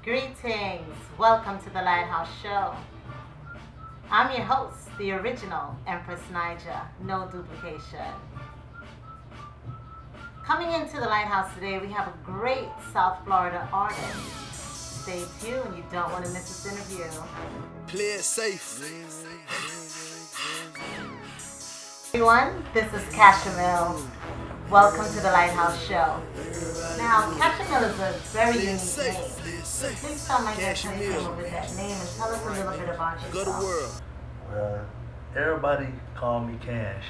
Greetings. Welcome to the Lighthouse Show. I'm your host, the original Empress Niger, no duplication. Coming into the Lighthouse today, we have a great South Florida artist. Stay tuned, you don't want to miss this interview. Play it safe. Everyone, this is Cashamil. Welcome to the Lighthouse Show. Now, Cashamil is a very unique name. Please tell my guests how you came up with that name and tell us a little bit about yourself. Go to world. Well, everybody call me Cash.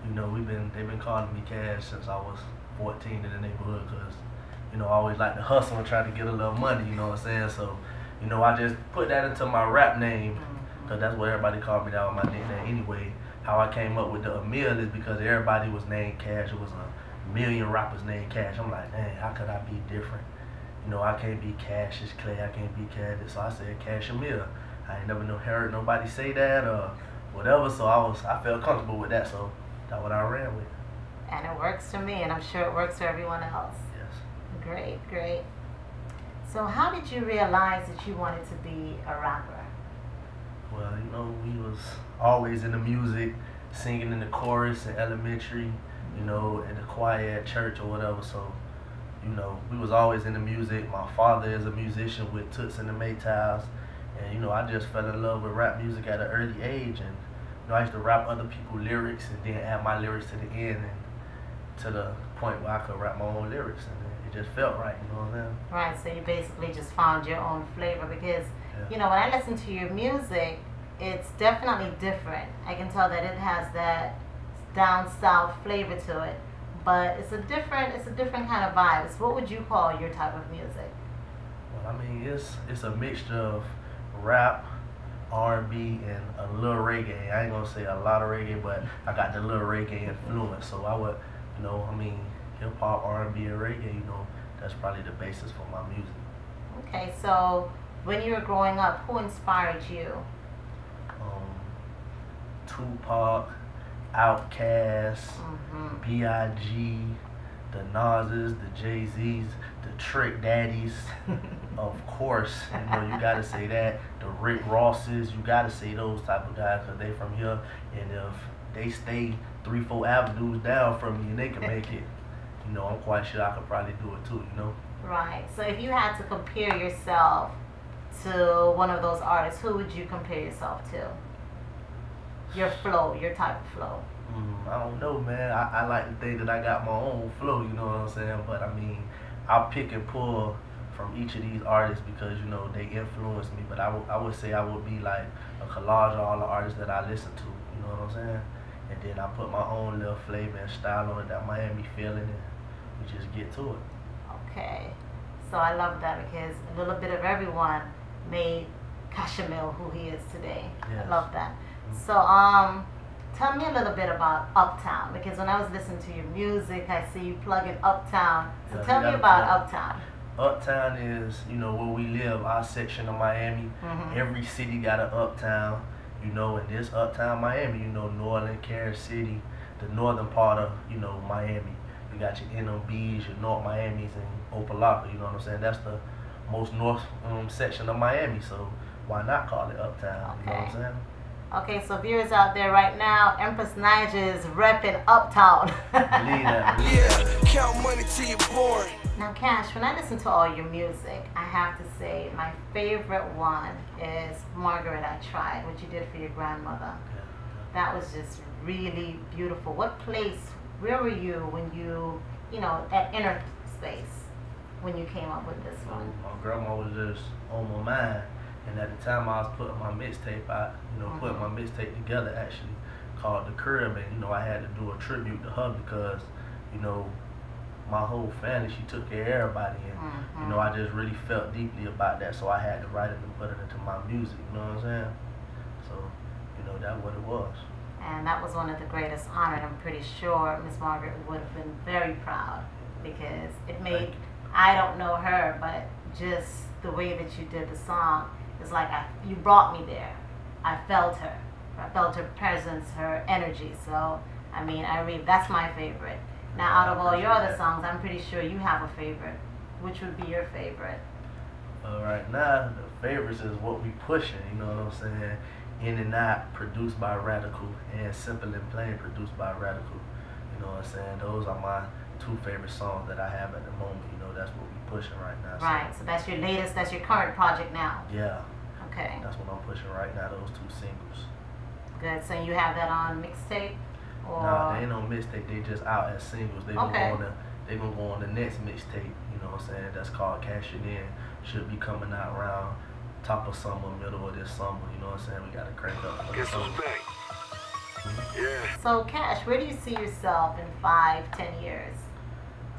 You know, they've been calling me Cash since I was 14 in the neighborhood because, you know, I always like to hustle and try to get a little money, you know what I'm saying? So, you know, I just put that into my rap name because that's what everybody called me. That was my nickname anyway. How I came up with the Emil is because everybody was named Cash. It was a million rappers named Cash. I'm like, dang, how could I be different? You know, I can't be Cassius Clay. I can't be Cash. So I said Cashamil. I ain't never heard nobody say that or whatever. So I felt comfortable with that. So that's what I ran with. And it works for me, and I'm sure it works for everyone else. Yes. Great, great. So how did you realize that you wanted to be a rapper? Well, you know, we was always in the music, singing in the chorus in elementary, you know, in the choir at church or whatever. So, you know, we was always in the music. My father is a musician with Toots and the Maytals. And, you know, I just fell in love with rap music at an early age. And, you know, I used to rap other people's lyrics and then add my lyrics to the end and to the point where I could rap my own lyrics. And it just felt right, you know what I'm saying? Right, so you basically just found your own flavor because, you know, when I listen to your music, it's definitely different. I can tell that it has that down south flavor to it, but it's a different kind of vibe. So what would you call your type of music? Well, I mean, it's a mixture of rap, R&B, and a little reggae. I ain't gonna say a lot of reggae, but I got the little reggae influence. So I would, you know, I mean, hip hop, R&B, and reggae. You know, that's probably the basis for my music. Okay, so when you were growing up, who inspired you? Tupac, Outkast, B.I.G., the Nas's, the Jay-Z's, the Trick Daddies, of course, you know, you gotta say that. The Rick Rosses, you gotta say those type of guys because they from here, and if they stay 3-4 avenues down from me and they can make it, you know, I'm quite sure I could probably do it too, you know? Right, so if you had to compare yourself to one of those artists, who would you compare yourself to? Your flow, your type of flow. I don't know, man. I like to think that I got my own flow, you know what I'm saying? But I mean, I'll pick and pull from each of these artists because, you know, they influence me. But I would say I would be like a collage of all the artists that I listen to, you know what I'm saying? And then I put my own little flavor and style on it, that Miami feeling, and we just get to it. Okay. So I love that because a little bit of everyone made Cashamil who he is today. Yes. I love that. So, tell me a little bit about Uptown because when I was listening to your music, I see you plugging Uptown. So tell me about Uptown. Uptown is, you know, where we live, our section of Miami. Every city got an Uptown, you know, and this Uptown Miami, you know, Northern Carol City, the northern part of, you know, Miami. You got your NMBs, your North Miamis, and Opalaka, you know what I'm saying? That's the most north section of Miami, so why not call it Uptown, you know what I'm saying? Okay, so viewers out there right now, Empress Niger is repping Uptown. Believe that. Yeah, count money till you're bored. Now, Cash, when I listen to all your music, I have to say my favorite one is Margaret, I Tried, what you did for your grandmother. That was just really beautiful. Where were you when you know, at inner space when you came up with this one? My grandma was just on my mind. And at the time I was putting my mixtape out, you know, putting my mixtape together actually, called The Crib, and, you know, I had to do a tribute to her because, you know, my whole family, she took care of everybody, and, you know, I just really felt deeply about that, so I had to write it and put it into my music, you know what I'm saying? So, you know, that's what it was. And that was one of the greatest honors. I'm pretty sure Miss Margaret would have been very proud because it made, I don't know her, but just the way that you did the song, it's like you brought me there. I felt her. I felt her presence, her energy. So, I mean, that's my favorite. Now, out of all your other songs, I'm pretty sure you have a favorite. Which would be your favorite? Right now, the favorites is what we pushing, you know what I'm saying? In and Out, produced by Radical, and Simple and Plain, produced by Radical. You know what I'm saying? Those are my two favorite songs that I have at the moment. You know, that's what we pushing right now. Right, so that's your latest, that's your current project now. Yeah. Okay. That's what I'm pushing right now, those two singles. Good, so you have that on mixtape? Or? Nah, they ain't no mixtape, they just out as singles. They gonna go on the next mixtape, you know what I'm saying? That's called Cashamil. Should be coming out around top of summer, middle of this summer, you know what I'm saying? We gotta crank up for the Guess summer. who's back? Yeah. So Cash, where do you see yourself in 5, 10 years?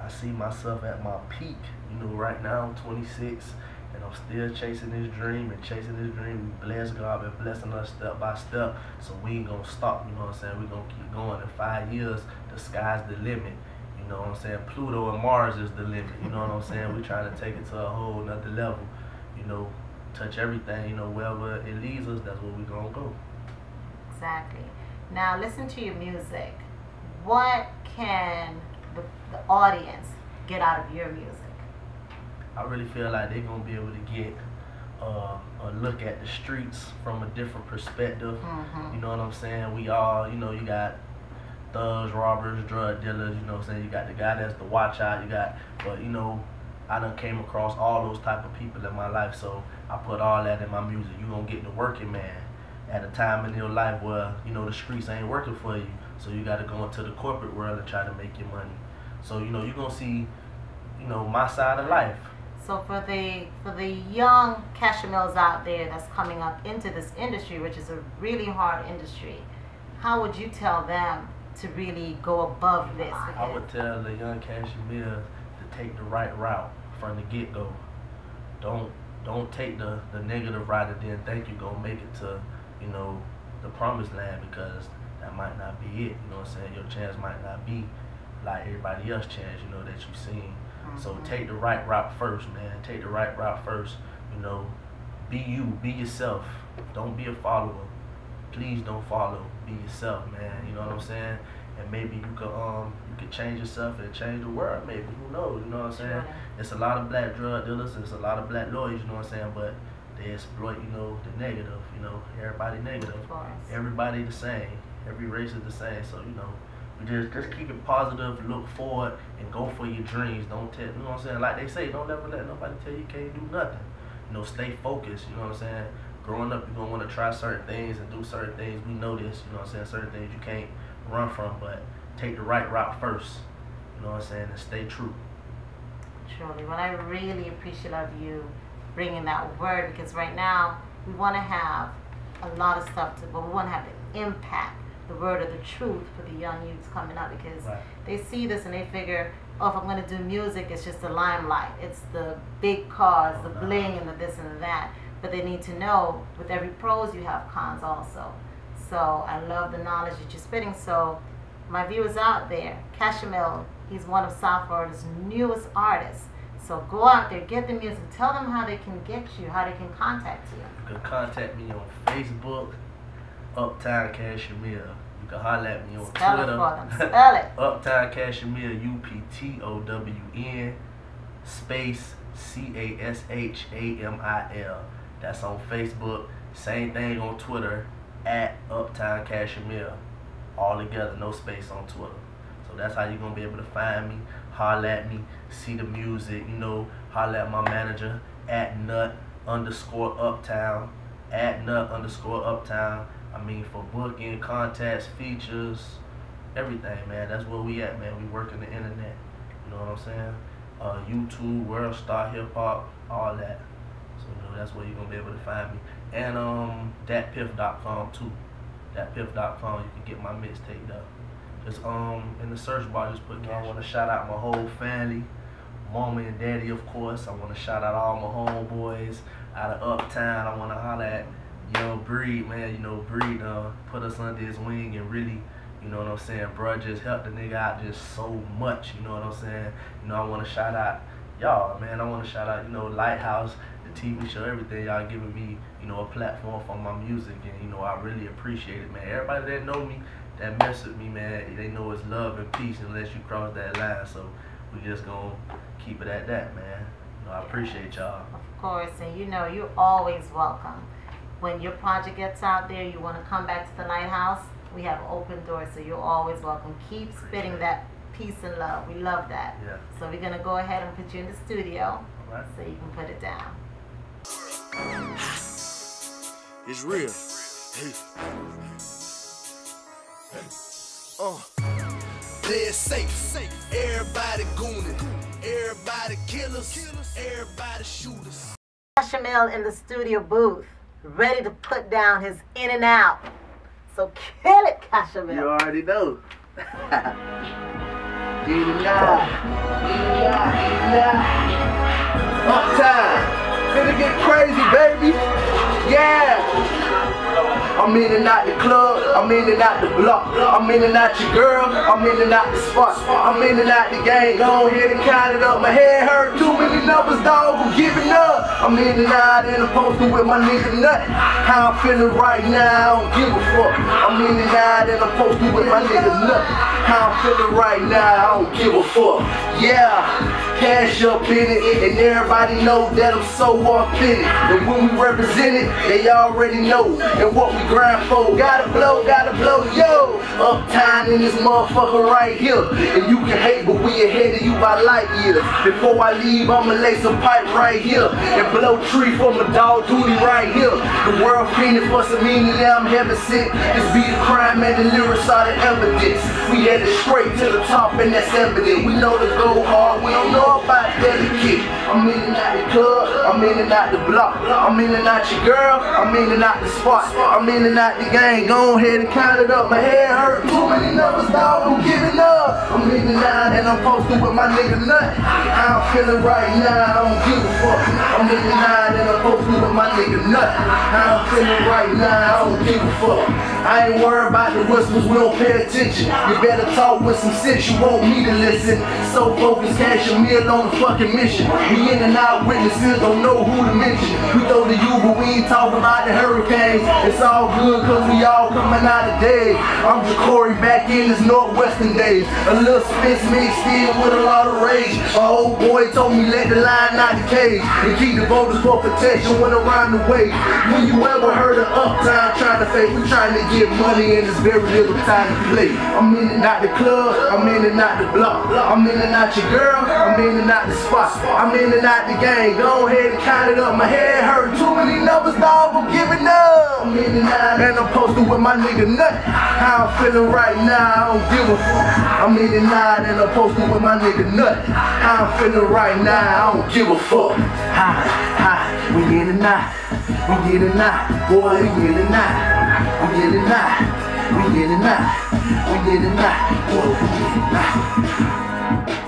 I see myself at my peak. You know, right now I'm 26 and I'm still chasing this dream and chasing this dream. We bless God, been blessing us step by step. So we ain't gonna stop, you know what I'm saying? We gonna keep going. In 5 years, the sky's the limit. You know what I'm saying? Pluto and Mars is the limit. You know what I'm saying? We trying to take it to a whole nother level. You know, touch everything, you know, wherever it leads us, that's where we gonna go. Exactly. Now listen to your music. What can the audience get out of your music? I really feel like they're gonna be able to get a look at the streets from a different perspective. You know what I'm saying? We all, you know, you got thugs, robbers, drug dealers, you know what I'm saying? You got the guy that's the watch out, but you know, I done came across all those type of people in my life, so I put all that in my music. You gonna get the working man at a time in your life where, you know, the streets ain't working for you, so you gotta go into the corporate world and try to make your money. So, you know, you're gonna see, you know, my side of life. So for the young Cashamils out there that's coming up into this industry, which is a really hard industry, how would you tell them to really go above this? I would tell the young Cashamil to take the right route from the get-go. Don't take the negative route and then think you're gonna make it to, you know, the promised land, because that might not be it. You know what I'm saying? Your chance might not be like everybody else's chance, you know, that you've seen. So take the right route first, man. Take the right route first. You know, be you, be yourself. Don't be a follower. Please don't follow. Be yourself, man. You know what I'm saying? And maybe you could change yourself and change the world. Maybe, who knows? You know what I'm saying? It's a lot of black drug dealers. It's a lot of black lawyers. You know what I'm saying? But they exploit, you know, the negative. You know, everybody negative. Everybody the same. Every race is the same. So, you know, just keep it positive, look forward, and go for your dreams. Don't tell, you know what I'm saying? Like they say, don't ever let nobody tell you can't do nothing. You know, stay focused, you know what I'm saying? Growing up, you're going to want to try certain things and do certain things. We know this, you know what I'm saying? Certain things you can't run from, but take the right route first, you know what I'm saying? And stay true. Truly. Well, I really appreciate of you bringing that word, because right now we want to have a lot of stuff, but we want to have the impact, the word of the truth for the young youths coming up, because they see this and they figure, oh, if I'm going to do music, it's just the limelight. It's the big cars, the bling, and the this and the that. But they need to know, with every pros, you have cons also. So I love the knowledge that you're spitting. So my viewers out there, Cashamil, he's one of South Florida's newest artists. So go out there, get the music, tell them how they can get you, how they can contact you. You can contact me on Facebook, UPTOWN Cashamil. You can holler at me on Twitter. Spell it for them. Spell it. UPTOWN Cashamil, UPTOWN space CASHAMIL. That's on Facebook. Same thing on Twitter, at UPTOWN Cashamil. All together, no space on Twitter. So that's how you're going to be able to find me, holler at me, see the music, you know, holler at my manager, at @nut_uptown, at @nut_uptown. I mean, for booking, contacts, features, everything, man. That's where we at, man. We working the internet. You know what I'm saying? YouTube, World Star Hip Hop, all that. So, you know, that's where you're going to be able to find me. And thatpiff.com too. Thatpiff.com, you can get my mixtape there. Just in the search bar, just put me. I want to shout out my whole family, mama and daddy, of course. I want to shout out all my homeboys out of Uptown. I want to holler at Young Breed, man. You know, Breed put us under his wing and really, you know what I'm saying, bruh, just helped the nigga out just so much, you know what I'm saying? You know, I want to shout out y'all, man. I want to shout out, you know, Lighthouse, the TV show, everything. Y'all giving me, you know, a platform for my music, and, you know, I really appreciate it, man. Everybody that know me, that mess with me, man, they know it's love and peace unless you cross that line. So we just gonna keep it at that, man. You I appreciate y'all. Of course, and you know you're always welcome. When your project gets out there, you want to come back to the Lighthouse, we have open doors, so you're always welcome. Keep spitting that peace and love. We love that. Yeah. So we're going to go ahead and put you in the studio Right. so you can put it down. It's real. Hey. Play it safe. Everybody gooning. Everybody killers. Everybody shooters. Cashamil in the studio booth, ready to put down his in and out. So kill it, Cashamil. You already know. In and out. Uptime. Finna get crazy, baby. Yeah. I'm in and out the club, I'm in and out the block. I'm in and out your girl, I'm in and out the spot. I'm in and out the game, go ahead and count it up. My head hurt, too many numbers, dog, I'm giving up. I'm in and out and I'm posted with my nigga nut. How I'm feeling right now, I don't give a fuck. I'm in and out and I'm posted with my nigga nut. How I'm feeling right now, I don't give a fuck. Yeah, cash up in it, and everybody know that I'm so authentic. And when we represent it, they already know. And what we grind for, gotta blow, yo. Uptown in this motherfucker right here. And you can hate, but we ahead of you by light years. Before I leave, I'ma lay some pipe right here. And blow tree for my dog duty right here. The world fiending for some meaning, yeah, I'm heaven sent. This be the crime and the lyrics are the evidence. We headed straight to the top and that's evident. We know the go hard, we don't know about delicate. I'm in and out the club, I'm in and out the block. I'm in and out your girl, I'm in and out the spot. I'm in and out the gang, go ahead and count it up. My head hurt, too many numbers, dog, I'm giving up. I'm in and out and I'm posted with my nigga nut. How I'm feeling right now, I don't give a fuck. I'm in and out and I'm posted with my nigga nut. How I'm feeling right now, I don't give a fuck. I ain't worried about the whispers, we don't pay attention. You better talk with some sense, you want me to listen. So focused, Cashamil on the fucking mission. We in and out witnesses, don't know who to mention. We throw the U, but we ain't talking about the hurricanes. It's all good, cause we all coming out of days. I'm Jacory back in his Northwestern days. A little spence mixed in with a lot of rage. My old boy told me let the line out the cage. And keep the voters for protection when around the way. When you ever heard of Uptown trying to fake, we trying to get money and there's very little time to play. I'm in and out the club, I'm in and out the block. I'm in and out your girl, I'm in and out the spot. I'm in and out the gang, go ahead and count it up. My head hurt, too many numbers, dog, I'm giving up. I'm in and out and I'm posted with my nigga nut. How I'm feeling right now, I don't give a fuck. I'm in and out and I'm posted with my nigga nut. How I'm feeling right now, I don't give a fuck. We in and out, we in and out, boy, we in and out. We in and out, we in and out, we in and out, boy, we in and out.